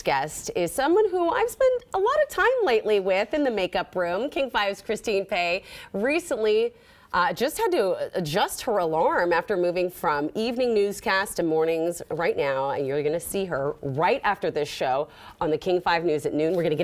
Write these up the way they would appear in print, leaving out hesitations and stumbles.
next guest is someone who I've spent a lot of time lately with in the makeup room. King 5's Christine Pae recently just had to adjust her alarm after moving from evening newscast to mornings right now, and you're going to see her right after this show on the King 5 News at noon. We're going to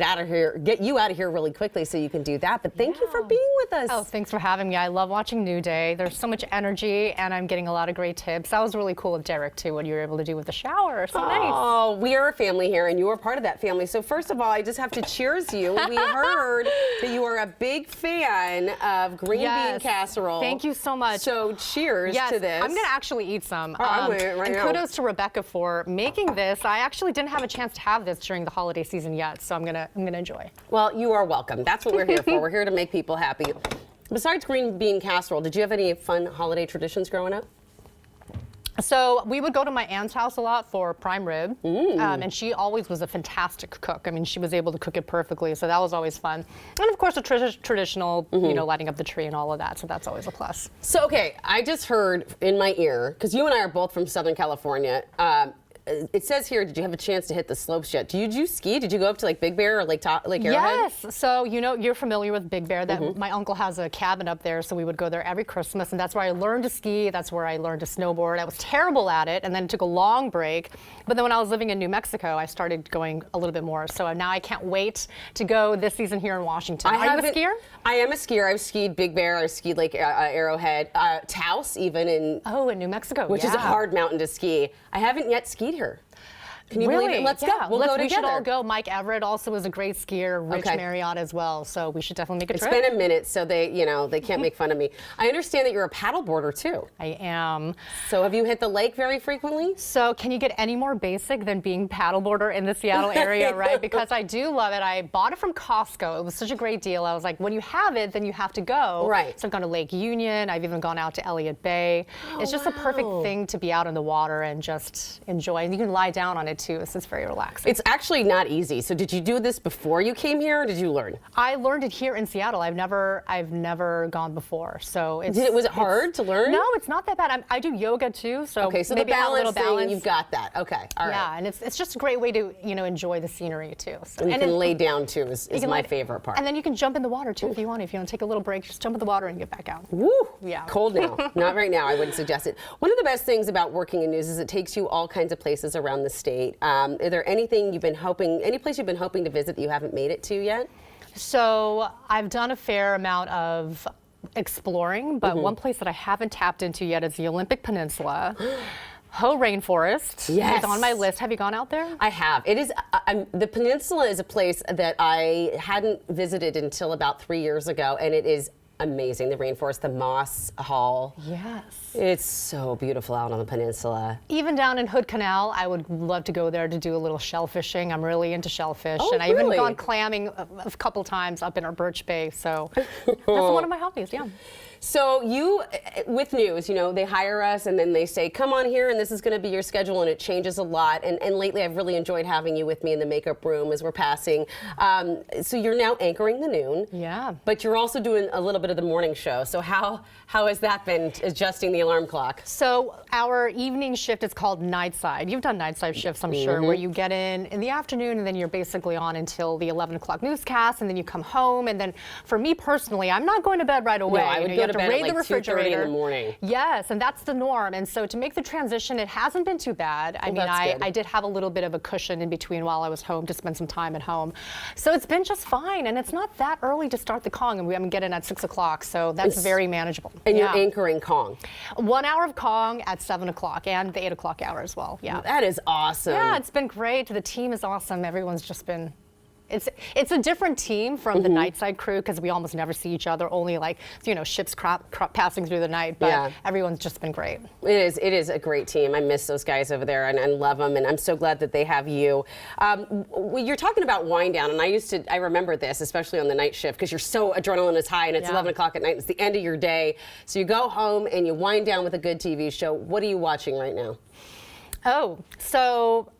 get you out of here really quickly so you can do that, but thank you for being with us. Oh, thanks for having me. I love watching New Day. There's so much energy, and I'm getting a lot of great tips. That was really cool of Derek, too, what you were able to do with the shower. So nice. Oh, we are a family here, and you are part of that family. So first of all, I just have to cheers you. We heard that you are a big fan of green bean casserole. Thank you so much. So cheers to this. I'm going to actually eat some. I'm right now. Kudos to Rebecca for making this. I actually didn't have a chance to have this during the holiday season yet, so I'm gonna enjoy. Well, you are welcome. That's what we're here for. We're here to make people happy. Besides green bean casserole, did you have any fun holiday traditions growing up? So we would go to my aunt's house a lot for prime rib, and she always was a fantastic cook. I mean, she was able to cook it perfectly, so that was always fun. And of course, the traditional, you know, lighting up the tree and all of that, so that's always a plus. So, okay, I just heard in my ear, because you and I are both from Southern California, it says here, did you have a chance to hit the slopes yet? Did you ski? Did you go up to like Big Bear or Lake Arrowhead? Yes. So, you know, you're familiar with Big Bear. That my uncle has a cabin up there, so we would go there every Christmas, and that's where I learned to ski. That's where I learned to snowboard. I was terrible at it, and then took a long break. But then when I was living in New Mexico, I started going a little bit more. So now I can't wait to go this season here in Washington. Are you a skier? I am a skier. I've skied Big Bear. I've skied Lake Arrowhead, Taos even in New Mexico, which is a hard mountain to ski. I haven't yet skied here. Can you believe it? Let's go. We'll go together. We should all go. Mike Everett also is a great skier. Rich Marriott as well. So we should definitely make a trip. It's been a minute, so they can't make fun of me. I understand that you're a paddleboarder too. I am. So have you hit the lake very frequently? So can you get any more basic than being paddleboarder in the Seattle area, right? Because I do love it. I bought it from Costco. It was such a great deal. I was like, when you have it, then you have to go. Right. So I've gone to Lake Union. I've even gone out to Elliott Bay. It's just a perfect thing to be out in the water and just enjoy. And you can lie down on it too. So it's very relaxing. It's actually not easy. So did you do this before you came here, or did you learn? I learned it here in Seattle. I've never gone before. So was it hard to learn? No, it's not that bad. I do yoga too. So so maybe the have a little balance. You've got that. Okay. All right. Yeah, and it's just a great way to enjoy the scenery too. So, and you can lay down too is my favorite part. And then you can jump in the water too if you want. If you want to take a little break, just jump in the water and get back out. Woo! Yeah. Cold now. Not right now. I wouldn't suggest it. One of the best things about working in news is it takes you all kinds of places around the state. Are there any place you've been hoping to visit that you haven't made it to yet? So I've done a fair amount of exploring, but one place that I haven't tapped into yet is the Olympic Peninsula. Hoh Rainforest is on my list. Have you gone out there? I have. It is the peninsula is a place that I hadn't visited until about 3 years ago, and it is amazing. The rainforest, the Moss Hall. Yes. It's so beautiful out on the peninsula. Even down in Hood Canal, I would love to go there to do a little shellfishing. I'm really into shellfish. Oh, and I've even gone clamming a couple times up in our Birch Bay. So that's one of my hobbies, yeah. So you, with news, they hire us and then they say, come on here and this is going to be your schedule, and it changes a lot. And lately I've really enjoyed having you with me in the makeup room as we're passing. So you're now anchoring the noon. Yeah. But you're also doing a little bit of the morning show. So how has that been, adjusting the alarm clock? So our evening shift is called nightside. You've done nightside shifts, I'm sure, where you get in the afternoon and then you're basically on until the 11 o'clock newscast, and then you come home. And then for me personally, I'm not going to bed right away. No, I would go to bed at like the refrigerator in the morning. Yes, and that's the norm. And so to make the transition, it hasn't been too bad. I mean, I did have a little bit of a cushion in between while I was home to spend some time at home. So it's been just fine. And it's not that early to start the Kong. And we get in at 6 o'clock. So that's very manageable. And you're anchoring Kong. 1 hour of Kong at 7 o'clock and the 8 o'clock hour as well. Yeah. That is awesome. Yeah, it's been great. The team is awesome. Everyone's just been... It's a different team from the nightside crew, because we almost never see each other, only ships passing through the night, but everyone's just been great. It is a great team. I miss those guys over there and love them, and I'm so glad that they have you. You're talking about wind down, and I remember this, especially on the night shift, because you're so adrenaline is high and it's 11 o'clock at night, it's the end of your day. So you go home and you wind down with a good TV show. What are you watching right now? So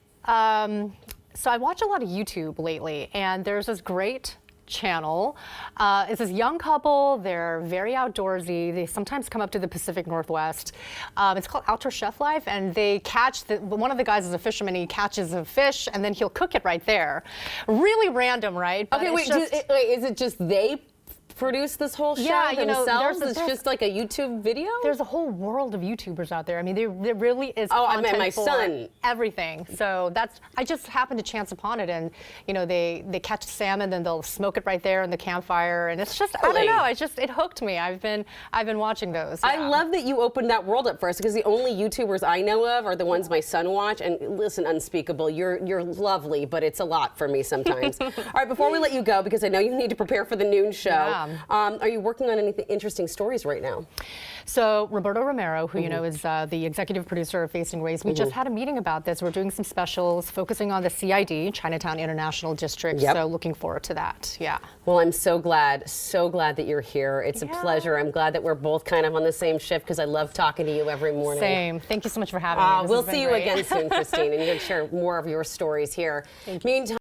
I watch a lot of YouTube lately, and there's this great channel. It's this young couple. They're very outdoorsy. They sometimes come up to the Pacific Northwest. It's called Outdoor Chef Life, and they catch one of the guys is a fisherman. He catches a fish, and then he'll cook it right there. Really random, right? But Okay, wait, is it just they produce this whole show themselves? It's just like a YouTube video? There's a whole world of YouTubers out there. I mean, there really is I content meant my for son. everything. So I just happened to chance upon it, and they catch salmon, then they'll smoke it right there in the campfire, and it's just I don't know. It hooked me. I've been watching those. Yeah. I love that you opened that world up for us, because the only YouTubers I know of are the ones my son watch. And listen, Unspeakable, you're lovely, but it's a lot for me sometimes. All right, before we let you go, because I know you need to prepare for the noon show. Yeah. Are you working on anything interesting stories right now? So Roberto Romero, who is the executive producer of Facing Race, we just had a meeting about this. We're doing some specials focusing on the CID, Chinatown International District. Yep. So looking forward to that. Yeah. Well, I'm so glad that you're here. It's a pleasure. I'm glad that we're both kind of on the same shift, because I love talking to you every morning. Same. Thank you so much for having me. We'll see you again soon, Christine, and you can share more of your stories here. Meantime.